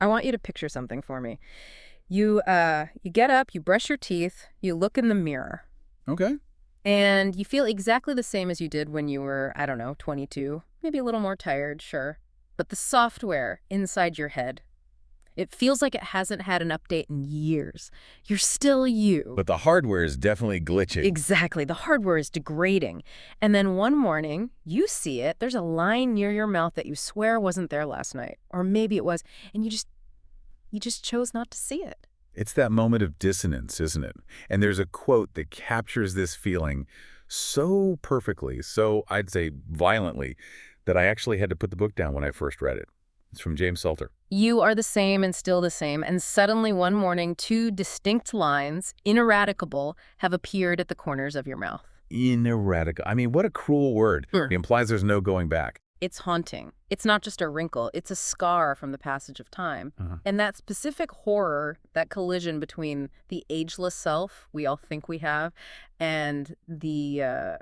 I want you to picture something for me. You get up, you brush your teeth, you look in the mirror. Okay. And you feel exactly the same as you did when you were, I don't know, 22. Maybe a little more tired, sure. But the software inside your head, it feels like it hasn't had an update in years. You're still you. But the hardware is definitely glitching. Exactly. The hardware is degrading. And then one morning, you see it. There's a line near your mouth that you swear wasn't there last night. Or maybe it was. And you just chose not to see it. It's that moment of dissonance, isn't it? And there's a quote that captures this feeling so perfectly, so I'd say violently, that I actually had to put the book down when I first read it. It's from James Salter. You are the same and still the same, and suddenly one morning, two distinct lines, ineradicable, have appeared at the corners of your mouth. Ineradicable. I mean, what a cruel word. It implies there's no going back. It's haunting. It's not just a wrinkle. It's a scar from the passage of time. And that specific horror, that collision between the ageless self we all think we have and the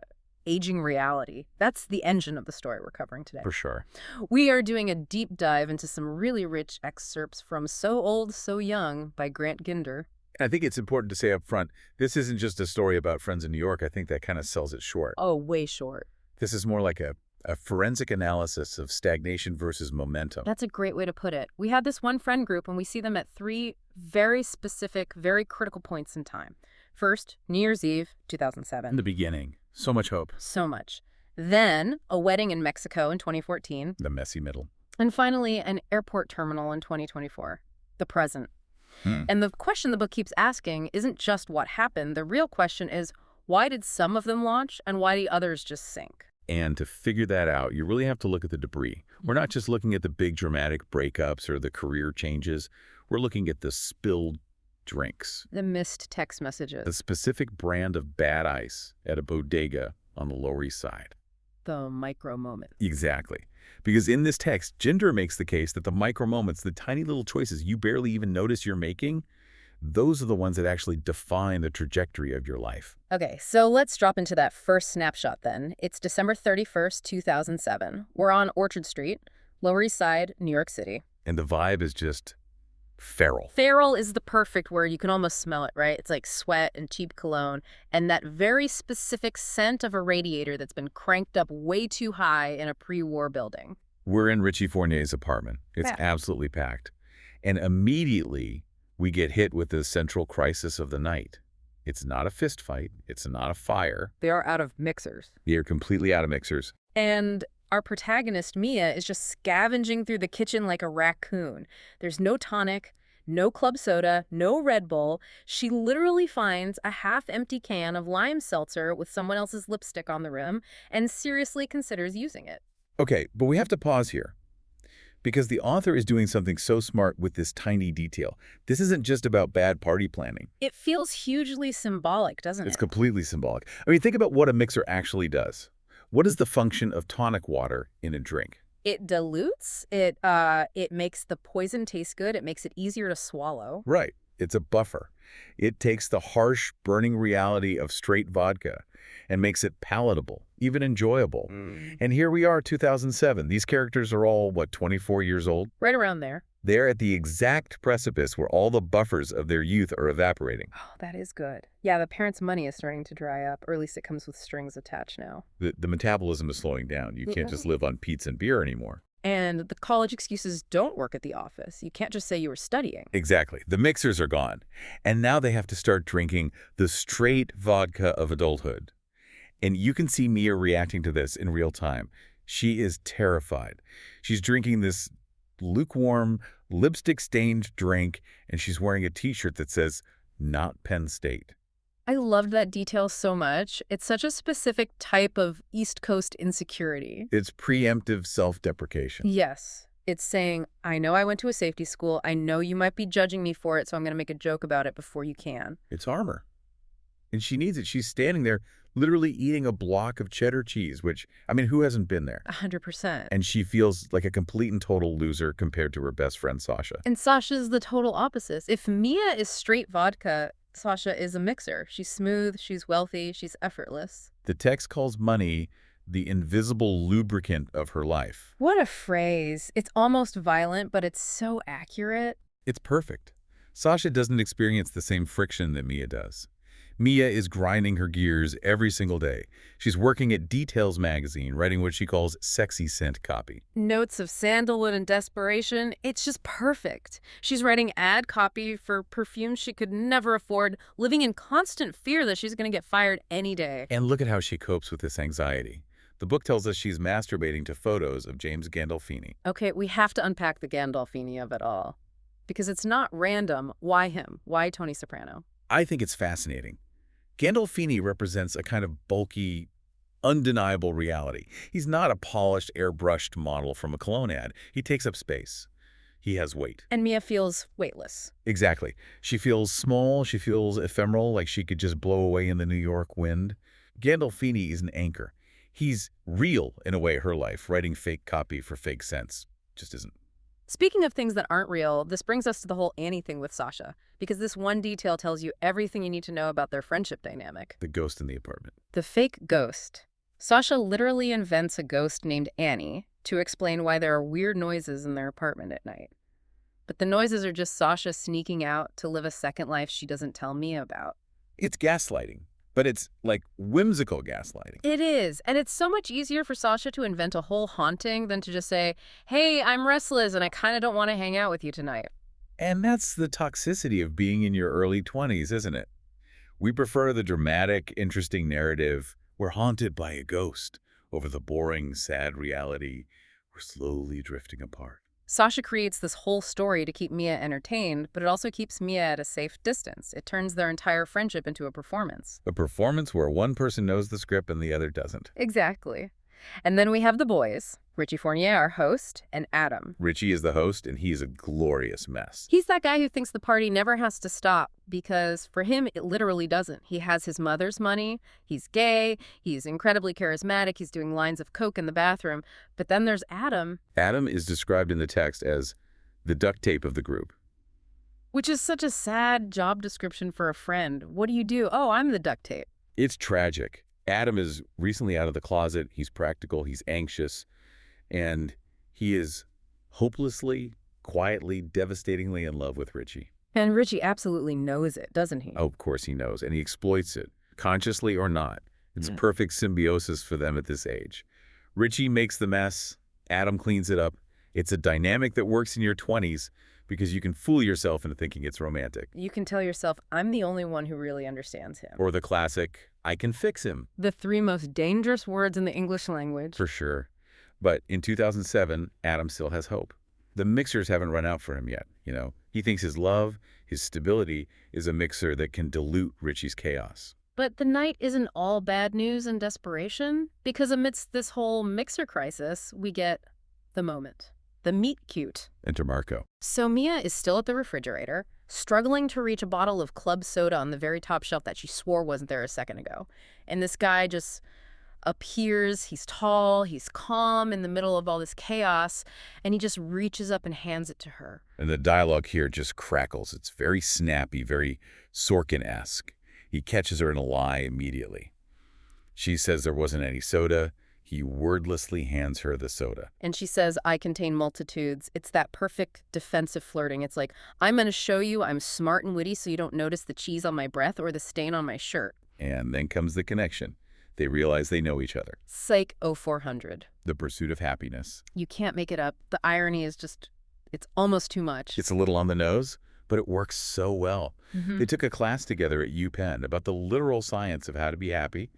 aging reality, that's the engine of the story we're covering today. For sure. We are doing a deep dive into some really rich excerpts from So Old, So Young by Grant Ginder. I think it's important to say up front, this isn't just a story about friends in New York. I think that kind of sells it short. Oh, way short. This is more like a forensic analysis of stagnation versus momentum. That's a great way to put it. We had this one friend group, and we see them at three very specific, very critical points in time. First, New Year's Eve, 2007. In the beginning, so much hope. So much. Then, a wedding in Mexico in 2014. The messy middle. And finally, an airport terminal in 2024. The present. And the question the book keeps asking isn't just what happened. The real question is, why did some of them launch, and why do others just sink? And to figure that out, you really have to look at the debris. We're not just looking at the big dramatic breakups or the career changes. We're looking at the spilled drinks. The missed text messages. The specific brand of bad ice at a bodega on the Lower East Side. The micro moment. Exactly. Because in this text, Ginder makes the case that the micro moments, the tiny little choices you barely even notice you're making, those are the ones that actually define the trajectory of your life. Okay, so let's drop into that first snapshot then. It's December 31st, 2007. We're on Orchard Street, Lower East Side, New York City. And the vibe is just feral. Feral is the perfect word. You can almost smell it, right? It's like sweat and cheap cologne and that very specific scent of a radiator that's been cranked up way too high in a pre-war building. We're in Richie Fournier's apartment. It's absolutely packed. And immediately, we get hit with the central crisis of the night. It's not a fist fight. It's not a fire. They are out of mixers. They are completely out of mixers. And our protagonist, Mia, is just scavenging through the kitchen like a raccoon. There's no tonic, no club soda, no Red Bull. She literally finds a half-empty can of lime seltzer with someone else's lipstick on the rim and seriously considers using it. Okay, but we have to pause here. Because the author is doing something so smart with this tiny detail. This isn't just about bad party planning. It feels hugely symbolic, doesn't it? It's completely symbolic. I mean, think about what a mixer actually does. What is the function of tonic water in a drink? It dilutes. It makes the poison taste good. It makes it easier to swallow. Right. It's a buffer. It takes the harsh, burning reality of straight vodka and makes it palatable, even enjoyable. And here we are, 2007. These characters are all, what, 24 years old? Right around there. They're at the exact precipice where all the buffers of their youth are evaporating. Oh, that is good. Yeah, the parents' money is starting to dry up, or at least it comes with strings attached now. The metabolism is slowing down. You can't just live on pizza and beer anymore. And the college excuses don't work at the office. You can't just say you were studying. Exactly. The mixers are gone. And now they have to start drinking the straight vodka of adulthood. And you can see Mia reacting to this in real time. She is terrified. She's drinking this lukewarm, lipstick-stained drink, and she's wearing a T-shirt that says, "Not Penn State." I loved that detail so much. It's such a specific type of East Coast insecurity. It's preemptive self-deprecation. Yes. It's saying, I know I went to a safety school. I know you might be judging me for it, so I'm going to make a joke about it before you can. It's armor. And she needs it. She's standing there literally eating a block of cheddar cheese, which, I mean, who hasn't been there? 100%. And she feels like a complete and total loser compared to her best friend, Sasha. And Sasha's the total opposite. If Mia is straight vodka, Sasha is a mixer. She's smooth, she's wealthy, she's effortless. The text calls money the invisible lubricant of her life. What a phrase. It's almost violent, but it's so accurate. It's perfect. Sasha doesn't experience the same friction that Mia does. Mia is grinding her gears every single day. She's working at Details magazine, writing what she calls sexy scent copy. Notes of sandalwood and desperation. It's just perfect. She's writing ad copy for perfumes she could never afford, living in constant fear that she's going to get fired any day. And look at how she copes with this anxiety. The book tells us she's masturbating to photos of James Gandolfini. Okay, we have to unpack the Gandolfini of it all. Because it's not random. Why him? Why Tony Soprano? I think it's fascinating. Gandolfini represents a kind of bulky, undeniable reality. He's not a polished, airbrushed model from a cologne ad. He takes up space. He has weight. And Mia feels weightless. Exactly. She feels small, she feels ephemeral, like she could just blow away in the New York wind. Gandolfini is an anchor. He's real in a way, her life. Writing fake copy for fake sense just isn't. Speaking of things that aren't real, this brings us to the whole Annie thing with Sasha, because this one detail tells you everything you need to know about their friendship dynamic. The ghost in the apartment. The fake ghost. Sasha literally invents a ghost named Annie to explain why there are weird noises in their apartment at night. But the noises are just Sasha sneaking out to live a second life she doesn't tell Mia about. It's gaslighting, but it's like whimsical gaslighting. It is, and it's so much easier for Sasha to invent a whole haunting than to just say, hey, I'm restless and I kind of don't want to hang out with you tonight. And that's the toxicity of being in your early 20s, isn't it? We prefer the dramatic, interesting narrative. We're haunted by a ghost over the boring, sad reality. We're slowly drifting apart. Sasha creates this whole story to keep Mia entertained, but it also keeps Mia at a safe distance. It turns their entire friendship into a performance. A performance where one person knows the script and the other doesn't. Exactly. And then we have the boys, Richie Fournier, our host, and Adam. Richie is the host, and he's a glorious mess. He's that guy who thinks the party never has to stop because for him, it literally doesn't. He has his mother's money, he's gay, he's incredibly charismatic, he's doing lines of coke in the bathroom. But then there's Adam. Adam is described in the text as the duct tape of the group. Which is such a sad job description for a friend. What do you do? Oh, I'm the duct tape. It's tragic. Adam is recently out of the closet. He's practical, he's anxious, and he is hopelessly, quietly, devastatingly in love with Richie. And Richie absolutely knows it, doesn't he? Oh, of course he knows, and he exploits it, consciously or not. It's a perfect symbiosis for them at this age. Richie makes the mess, Adam cleans it up. It's a dynamic that works in your 20s because you can fool yourself into thinking it's romantic. You can tell yourself, I'm the only one who really understands him. Or the classic, I can fix him. The three most dangerous words in the English language. For sure. But in 2007, Adam still has hope. The mixers haven't run out for him yet, you know. He thinks his love, his stability, is a mixer that can dilute Richie's chaos. But the night isn't all bad news and desperation, because amidst this whole mixer crisis, we get the moment. The meet cute. Enter Marco. So Mia is still at the refrigerator, struggling to reach a bottle of club soda on the very top shelf that she swore wasn't there a second ago. And this guy just appears. He's tall, he's calm in the middle of all this chaos, and he just reaches up and hands it to her. And the dialogue here just crackles. It's very snappy, very Sorkin-esque. He catches her in a lie immediately. She says there wasn't any soda. He wordlessly hands her the soda. And she says, I contain multitudes. It's that perfect defensive flirting. It's like, I'm going to show you I'm smart and witty so you don't notice the cheese on my breath or the stain on my shirt. And then comes the connection. They realize they know each other. Psych 0400. The pursuit of happiness. You can't make it up. The irony is just, it's almost too much. It's a little on the nose, but it works so well. They took a class together at UPenn about the literal science of how to be happy.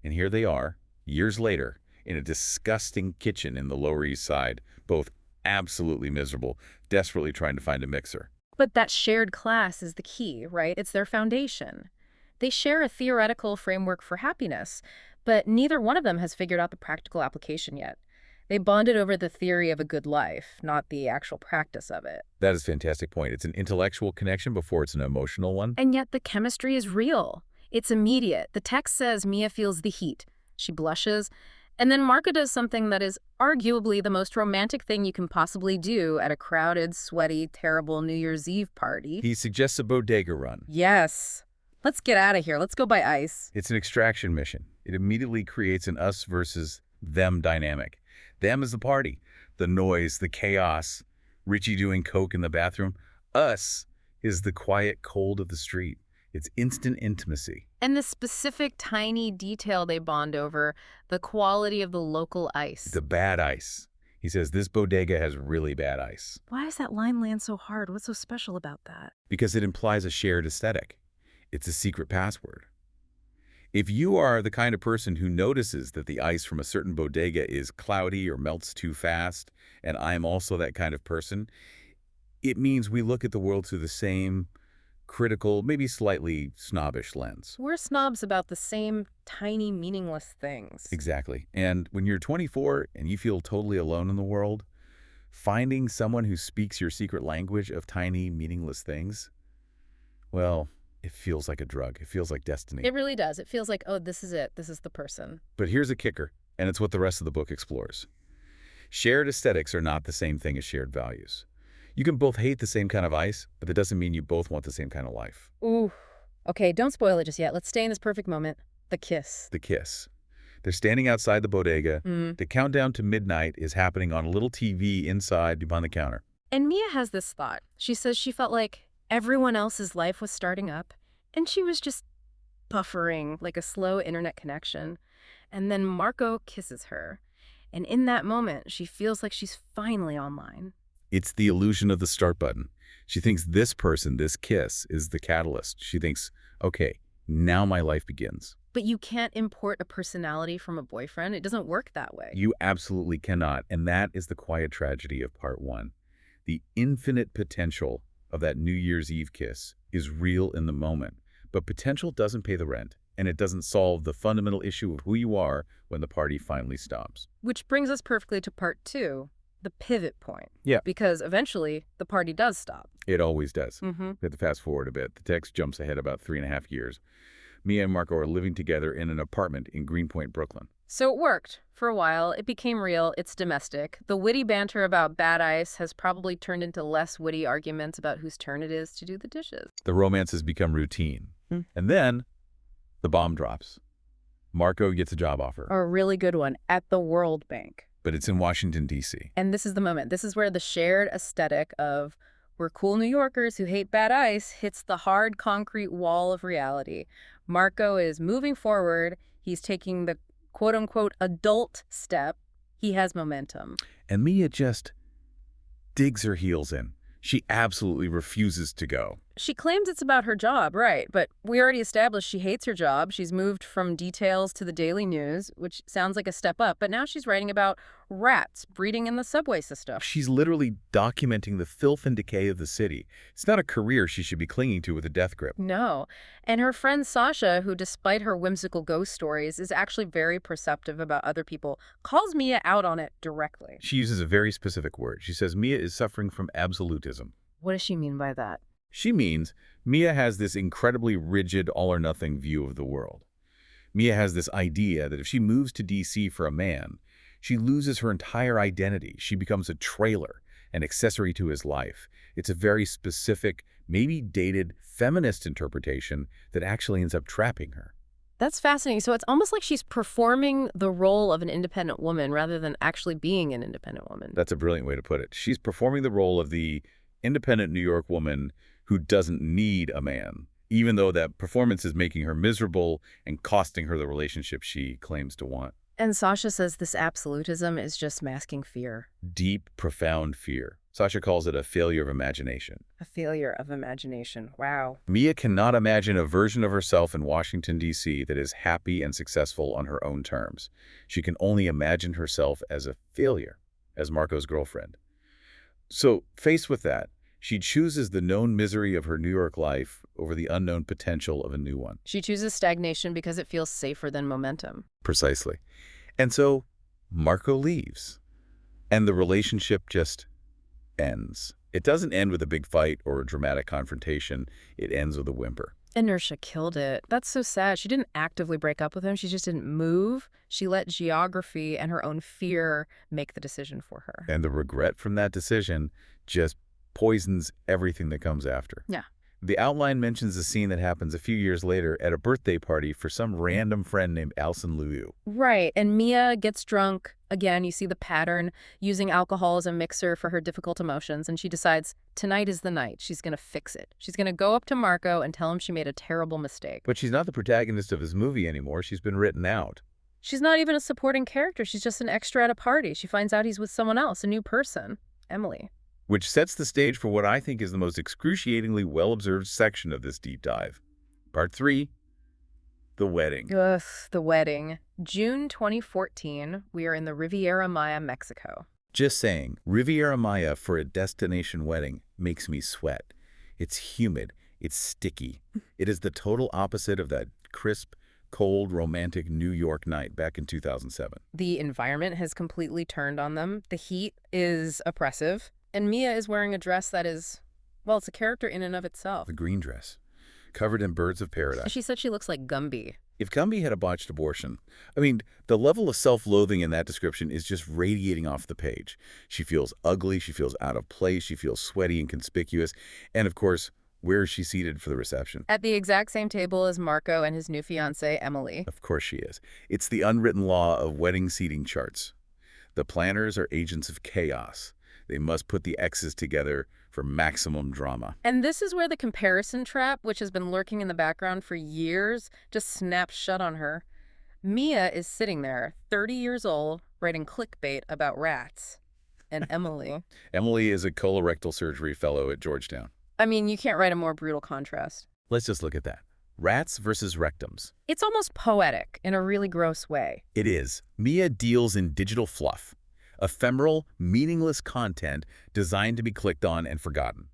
And here they are, years later, in a disgusting kitchen in the Lower East Side, both absolutely miserable, desperately trying to find a mixer. But that shared class is the key, right? It's their foundation. They share a theoretical framework for happiness, but neither one of them has figured out the practical application yet. They bonded over the theory of a good life, not the actual practice of it. That is a fantastic point. It's an intellectual connection before it's an emotional one. And yet the chemistry is real. It's immediate. The text says Mia feels the heat. She blushes. And then Marco does something that is arguably the most romantic thing you can possibly do at a crowded, sweaty, terrible New Year's Eve party. He suggests a bodega run. Yes. Let's get out of here. Let's go buy ice. It's an extraction mission. It immediately creates an us versus them dynamic. Them is the party, the noise, the chaos, Richie doing coke in the bathroom. Us is the quiet cold of the street. It's instant intimacy. And the specific tiny detail they bond over, the quality of the local ice. The bad ice. He says this bodega has really bad ice. Why does that line land so hard? What's so special about that? Because it implies a shared aesthetic. It's a secret password. If you are the kind of person who notices that the ice from a certain bodega is cloudy or melts too fast, and I'm also that kind of person, it means we look at the world through the same critical, maybe slightly snobbish lens. We're snobs about the same tiny, meaningless things. Exactly. And when you're 24 and you feel totally alone in the world, finding someone who speaks your secret language of tiny, meaningless things, well, it feels like a drug. It feels like destiny. It really does. It feels like, oh, this is it. This is the person. But here's a kicker, and it's what the rest of the book explores. Shared aesthetics are not the same thing as shared values. You can both hate the same kind of ice, but that doesn't mean you both want the same kind of life. Ooh. Okay, don't spoil it just yet. Let's stay in this perfect moment. The kiss. The kiss. They're standing outside the bodega. The countdown to midnight is happening on a little TV inside behind the counter. And Mia has this thought. She says she felt like everyone else's life was starting up, and she was just buffering like a slow internet connection. And then Marco kisses her. And in that moment, she feels like she's finally online. It's the illusion of the start button. She thinks this person, this kiss, is the catalyst. She thinks, okay, now my life begins. But you can't import a personality from a boyfriend. It doesn't work that way. You absolutely cannot. And that is the quiet tragedy of part one. The infinite potential of that New Year's Eve kiss is real in the moment. But potential doesn't pay the rent, and it doesn't solve the fundamental issue of who you are when the party finally stops. Which brings us perfectly to part two, the pivot point. Yeah. Because eventually, the party does stop. It always does. Mm-hmm. We have to fast forward a bit. The text jumps ahead about 3.5 years. Mia and Marco are living together in an apartment in Greenpoint, Brooklyn. So it worked. For a while, it became real, it's domestic. The witty banter about bad ice has probably turned into less witty arguments about whose turn it is to do the dishes. The romance has become routine. And then the bomb drops. Marco gets a job offer. A really good one at the World Bank. But it's in Washington, D.C. And this is the moment. This is where the shared aesthetic of we're cool New Yorkers who hate bad ice hits the hard concrete wall of reality. Marco is moving forward. He's taking the quote-unquote adult step. He has momentum. And Mia just digs her heels in. She absolutely refuses to go. She claims it's about her job, right, but we already established she hates her job. She's moved from details to the daily news, which sounds like a step up, but now she's writing about rats breeding in the subway system. She's literally documenting the filth and decay of the city. It's not a career she should be clinging to with a death grip. No. And her friend Sasha, who despite her whimsical ghost stories is actually very perceptive about other people, calls Mia out on it directly. She uses a very specific word. She says Mia is suffering from absolutism. What does she mean by that? She means Mia has this incredibly rigid all-or-nothing view of the world. Mia has this idea that if she moves to D.C. for a man, she loses her entire identity. She becomes a trailer, an accessory to his life. It's a very specific, maybe dated, feminist interpretation that actually ends up trapping her. That's fascinating. So it's almost like she's performing the role of an independent woman rather than actually being an independent woman. That's a brilliant way to put it. She's performing the role of the independent New York woman who doesn't need a man, even though that performance is making her miserable and costing her the relationship she claims to want. And Sasha says this absolutism is just masking fear. Deep, profound fear. Sasha calls it a failure of imagination. A failure of imagination. Wow. Mia cannot imagine a version of herself in Washington, D.C. that is happy and successful on her own terms. She can only imagine herself as a failure, as Marco's girlfriend. So, faced with that, she chooses the known misery of her New York life over the unknown potential of a new one. She chooses stagnation because it feels safer than momentum. Precisely. And so, Marco leaves. And the relationship just ends. It doesn't end with a big fight or a dramatic confrontation. It ends with a whimper. Inertia killed it. That's so sad. She didn't actively break up with him. She just didn't move. She let geography and her own fear make the decision for her. And the regret from that decision just poisons everything that comes after. Yeah. The outline mentions a scene that happens a few years later at a birthday party for some random friend named Alison Liu. Right, and Mia gets drunk. Again, you see the pattern, using alcohol as a mixer for her difficult emotions, and she decides tonight is the night. She's going to fix it. She's going to go up to Marco and tell him she made a terrible mistake. But she's not the protagonist of his movie anymore. She's been written out. She's not even a supporting character. She's just an extra at a party. She finds out he's with someone else, a new person, Emily. Which sets the stage for what I think is the most excruciatingly well-observed section of this deep dive. Part 3, the wedding. Ugh, the wedding. June 2014, we are in the Riviera Maya, Mexico. Just saying, Riviera Maya for a destination wedding makes me sweat. It's humid. It's sticky. It is the total opposite of that crisp, cold, romantic New York night back in 2007. The environment has completely turned on them. The heat is oppressive. And Mia is wearing a dress that is, well, it's a character in and of itself. The green dress, covered in birds of paradise. She said she looks like Gumby. If Gumby had a botched abortion, I mean, the level of self-loathing in that description is just radiating off the page. She feels ugly, she feels out of place, she feels sweaty and conspicuous. And of course, where is she seated for the reception? At the exact same table as Marco and his new fiancée, Emily. Of course she is. It's the unwritten law of wedding seating charts. The planners are agents of chaos. They must put the X's together for maximum drama. And this is where the comparison trap, which has been lurking in the background for years, just snaps shut on her. Mia is sitting there, 30 years old, writing clickbait about rats. And Emily... Emily is a colorectal surgery fellow at Georgetown. I mean, you can't write a more brutal contrast. Let's just look at that. Rats versus rectums. It's almost poetic in a really gross way. It is. Mia deals in digital fluff. Ephemeral, meaningless content designed to be clicked on and forgotten.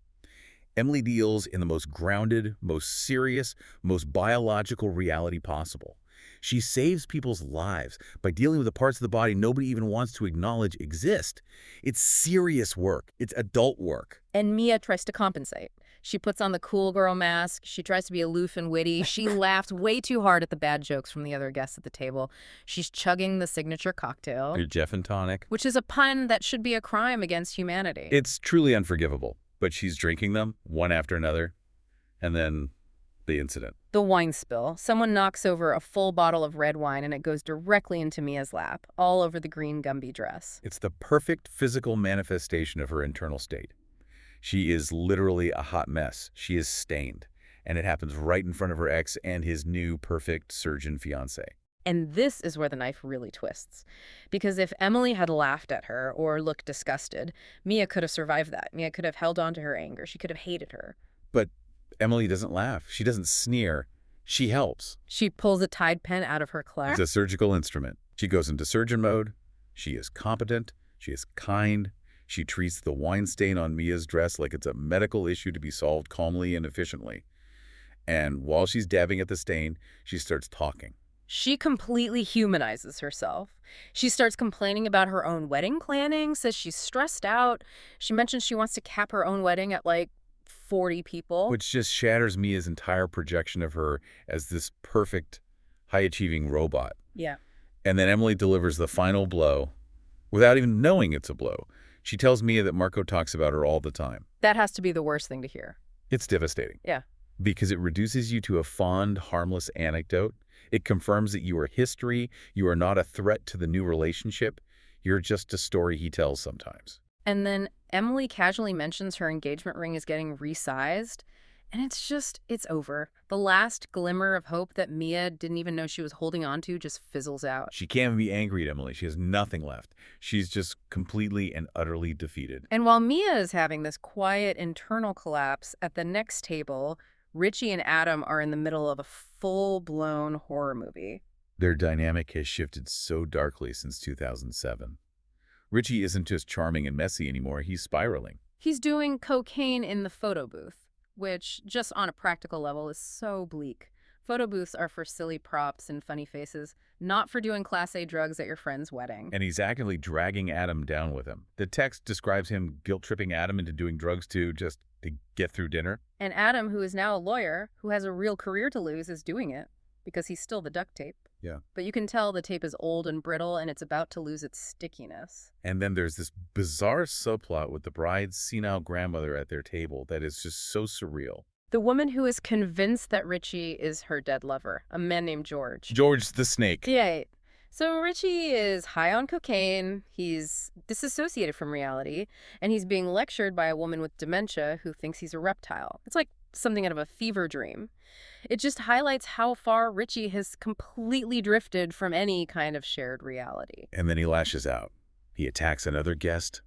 Emily deals in the most grounded, most serious, most biological reality possible. She saves people's lives by dealing with the parts of the body nobody even wants to acknowledge exist. It's serious work. It's adult work. And Mia tries to compensate. She puts on the cool girl mask. She tries to be aloof and witty. She laughed way too hard at the bad jokes from the other guests at the table. She's chugging the signature cocktail. Your Jeff and tonic. Which is a pun that should be a crime against humanity. It's truly unforgivable, but she's drinking them one after another, and then the incident. The wine spill. Someone knocks over a full bottle of red wine and it goes directly into Mia's lap, all over the green Gumby dress. It's the perfect physical manifestation of her internal state. She is literally a hot mess. She is stained. And it happens right in front of her ex and his new perfect surgeon fiancé. And this is where the knife really twists. Because if Emily had laughed at her or looked disgusted, Mia could have survived that. Mia could have held on to her anger. She could have hated her. But Emily doesn't laugh. She doesn't sneer. She helps. She pulls a Tide pen out of her clasp. It's a surgical instrument. She goes into surgeon mode. She is competent. She is kind. She treats the wine stain on Mia's dress like it's a medical issue to be solved calmly and efficiently. And while she's dabbing at the stain, she starts talking. She completely humanizes herself. She starts complaining about her own wedding planning, says she's stressed out. She mentions she wants to cap her own wedding at like 40 people. Which just shatters Mia's entire projection of her as this perfect, high-achieving robot. Yeah. And then Emily delivers the final blow without even knowing it's a blow. She tells Mia that Marco talks about her all the time. That has to be the worst thing to hear. It's devastating. Yeah. Because it reduces you to a fond, harmless anecdote. It confirms that you are history. You are not a threat to the new relationship. You're just a story he tells sometimes. And then Emily casually mentions her engagement ring is getting resized. And it's over. The last glimmer of hope that Mia didn't even know she was holding on to just fizzles out. She can't be angry at Emily. She has nothing left. She's just completely and utterly defeated. And while Mia is having this quiet internal collapse, at the next table, Richie and Adam are in the middle of a full-blown horror movie. Their dynamic has shifted so darkly since 2007. Richie isn't just charming and messy anymore. He's spiraling. He's doing cocaine in the photo booth, which, just on a practical level, is so bleak. Photo booths are for silly props and funny faces, not for doing Class A drugs at your friend's wedding. And he's actively dragging Adam down with him. The text describes him guilt-tripping Adam into doing drugs to get through dinner. And Adam, who is now a lawyer, who has a real career to lose, is doing it because he's still the duct tape. Yeah. But you can tell the tape is old and brittle and it's about to lose its stickiness. And then there's this bizarre subplot with the bride's senile grandmother at their table that is just so surreal. The woman who is convinced that Richie is her dead lover, a man named George. George the snake. Yeah. So Richie is high on cocaine, he's disassociated from reality, and he's being lectured by a woman with dementia who thinks he's a reptile. It's like something out of a fever dream. It just highlights how far Richie has completely drifted from any kind of shared reality. And then he lashes out. He attacks another guest,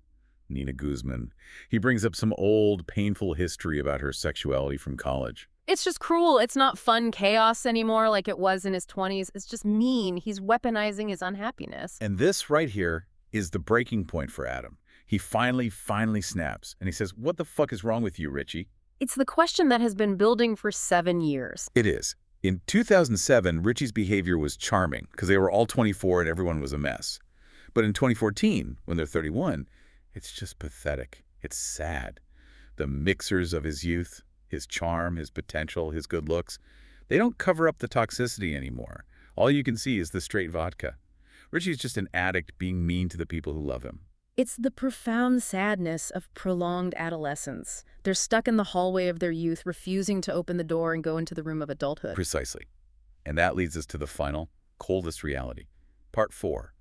Nina Guzman. He brings up some old, painful history about her sexuality from college. It's just cruel. It's not fun chaos anymore like it was in his 20s. It's just mean. He's weaponizing his unhappiness. And this right here is the breaking point for Adam. He finally snaps, and he says, "What the fuck is wrong with you, Richie?" It's the question that has been building for 7 years. It is. In 2007, Richie's behavior was charming because they were all 24 and everyone was a mess. But in 2014, when they're 31, it's just pathetic. It's sad. The mixers of his youth, his charm, his potential, his good looks, they don't cover up the toxicity anymore. All you can see is the straight vodka. Richie's just an addict being mean to the people who love him. It's the profound sadness of prolonged adolescence. They're stuck in the hallway of their youth, refusing to open the door and go into the room of adulthood. Precisely. And that leads us to the final, coldest reality. Part 4.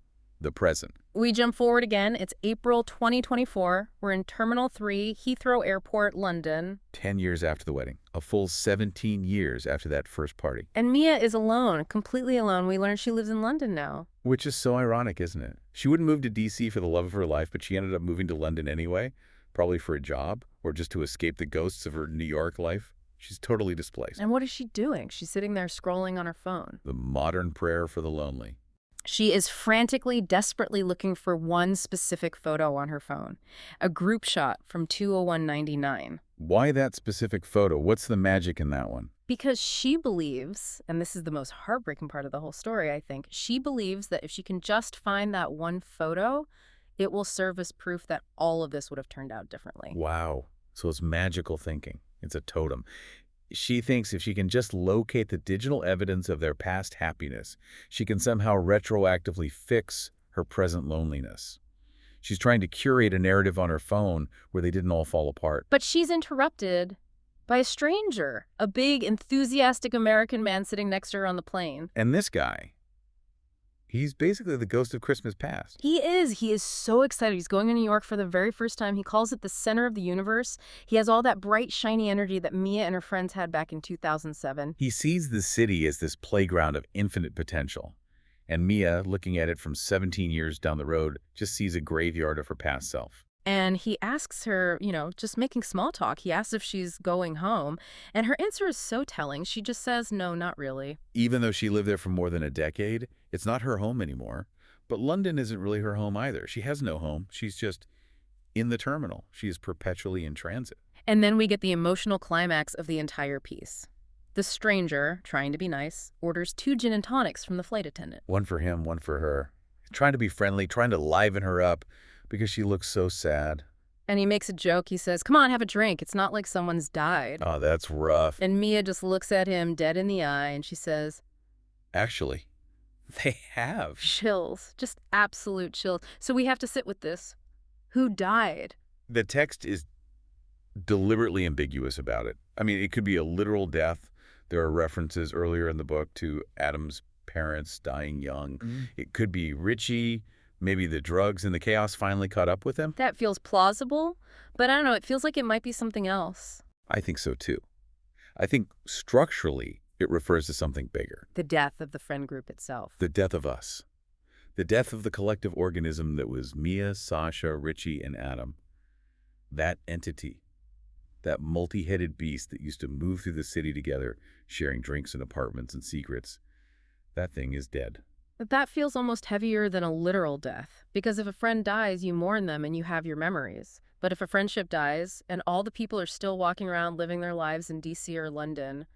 The present. We jump forward again. It's April 2024. We're in Terminal 3, Heathrow Airport, London. 10 years after the wedding. A full 17 years after that first party. And Mia is alone, completely alone. We learn she lives in London now. Which is so ironic, isn't it? She wouldn't move to D.C. for the love of her life, but she ended up moving to London anyway, probably for a job or just to escape the ghosts of her New York life. She's totally displaced. And what is she doing? She's sitting there scrolling on her phone. The modern prayer for the lonely. She is frantically, desperately looking for one specific photo on her phone, a group shot from 20199. Why that specific photo? What's the magic in that one? Because she believes, and this is the most heartbreaking part of the whole story, I think, she believes that if she can just find that one photo, it will serve as proof that all of this would have turned out differently. Wow. So it's magical thinking. It's a totem. She thinks if she can just locate the digital evidence of their past happiness, she can somehow retroactively fix her present loneliness. She's trying to curate a narrative on her phone where they didn't all fall apart. But she's interrupted by a stranger, a big, enthusiastic American man sitting next to her on the plane. And this guy, he's basically the ghost of Christmas past. He is. He is so excited. He's going to New York for the very first time. He calls it the center of the universe. He has all that bright, shiny energy that Mia and her friends had back in 2007. He sees the city as this playground of infinite potential. And Mia, looking at it from 17 years down the road, just sees a graveyard of her past self. And he asks her, just making small talk, he asks if she's going home. And her answer is so telling. She just says, no, not really. Even though she lived there for more than a decade, it's not her home anymore. But London isn't really her home either. She has no home. She's just in the terminal. She is perpetually in transit. And then we get the emotional climax of the entire piece. The stranger, trying to be nice, orders 2 gin and tonics from the flight attendant. One for him, one for her. Trying to be friendly, trying to liven her up because she looks so sad. And he makes a joke. He says, come on, have a drink. It's not like someone's died. Oh, that's rough. And Mia just looks at him dead in the eye and she says, actually, they have. Chills. Just absolute chills. So we have to sit with this. Who died? The text is deliberately ambiguous about it. I mean, it could be a literal death. There are references earlier in the book to Adam's parents dying young. It could be Richie. Maybe the drugs and the chaos finally caught up with him. That feels plausible, but I don't know. It feels like it might be something else. I think so, too. I think structurally, it refers to something bigger. The death of the friend group itself. The death of us. The death of the collective organism that was Mia, Sasha, Richie, and Adam. That entity. That multi-headed beast that used to move through the city together, sharing drinks and apartments and secrets. That thing is dead. But that feels almost heavier than a literal death, because if a friend dies, you mourn them and you have your memories. But if a friendship dies and all the people are still walking around living their lives in D.C. or London,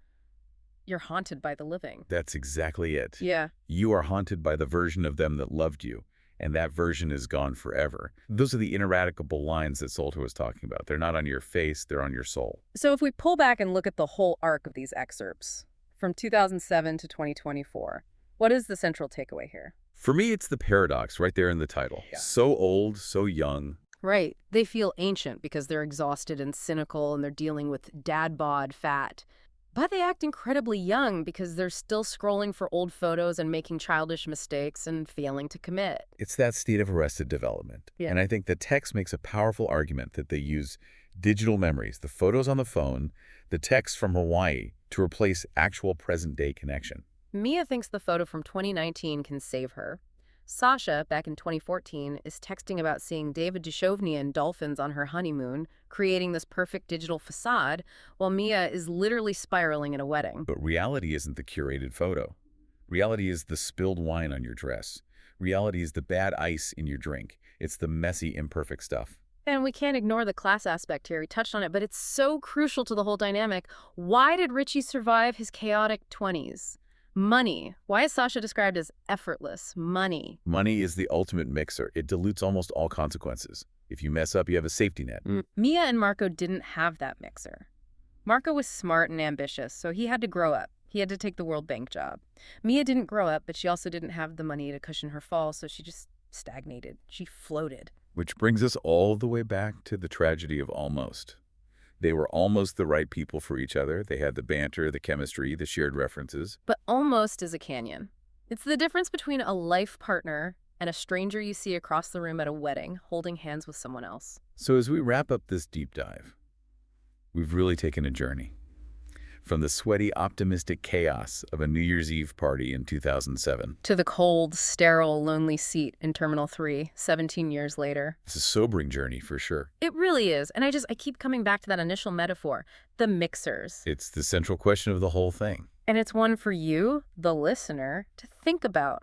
you're haunted by the living. That's exactly it. Yeah. You are haunted by the version of them that loved you, and that version is gone forever. Those are the ineradicable lines that Salter was talking about. They're not on your face, they're on your soul. So if we pull back and look at the whole arc of these excerpts, from 2007 to 2024, what is the central takeaway here? For me, it's the paradox right there in the title. Yeah. So old, so young, Right. They feel ancient because they're exhausted and cynical and they're dealing with dad bod fat. But they act incredibly young because they're still scrolling for old photos and making childish mistakes and failing to commit. It's that state of arrested development. Yeah. And I think the text makes a powerful argument that they use digital memories, the photos on the phone, the text from Hawaii, to replace actual present-day connection. Mia thinks the photo from 2019 can save her. Sasha, back in 2014, is texting about seeing David Duchovny and dolphins on her honeymoon, creating this perfect digital facade, while Mia is literally spiraling at a wedding. But reality isn't the curated photo. Reality is the spilled wine on your dress. Reality is the bad ice in your drink. It's the messy, imperfect stuff. And we can't ignore the class aspect here. We touched on it, but it's so crucial to the whole dynamic. Why did Richie survive his chaotic 20s? Money. Why is Sasha described as effortless? Money. Money is the ultimate mixer. It dilutes almost all consequences. If you mess up, you have a safety net. Mia and Marco didn't have that mixer. Marco was smart and ambitious, so he had to grow up. He had to take the World Bank job. Mia didn't grow up, but she also didn't have the money to cushion her fall, so she just stagnated. She floated. Which brings us all the way back to the tragedy of almost. They were almost the right people for each other. They had the banter, the chemistry, the shared references. But almost is a canyon. It's the difference between a life partner and a stranger you see across the room at a wedding, holding hands with someone else. So as we wrap up this deep dive, we've really taken a journey. From the sweaty, optimistic chaos of a New Year's Eve party in 2007. To the cold, sterile, lonely seat in Terminal 3, 17 years later. It's a sobering journey for sure. It really is. And I keep coming back to that initial metaphor, the mixers. It's the central question of the whole thing. And it's one for you, the listener, to think about.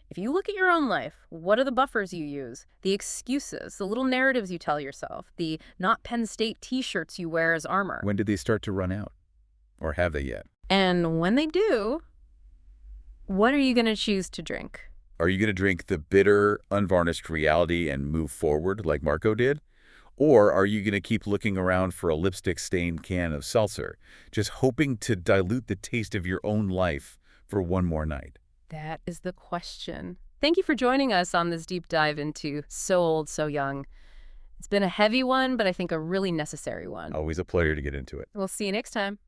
If you look at your own life, what are the buffers you use? The excuses, the little narratives you tell yourself, the not Penn State t-shirts you wear as armor. When did they start to run out? Or have they yet? And when they do, what are you going to choose to drink? Are you going to drink the bitter, unvarnished reality and move forward like Marco did? Or are you going to keep looking around for a lipstick-stained can of seltzer, just hoping to dilute the taste of your own life for one more night? That is the question. Thank you for joining us on this deep dive into So Old, So Young. It's been a heavy one, but I think a really necessary one. Always a pleasure to get into it. We'll see you next time.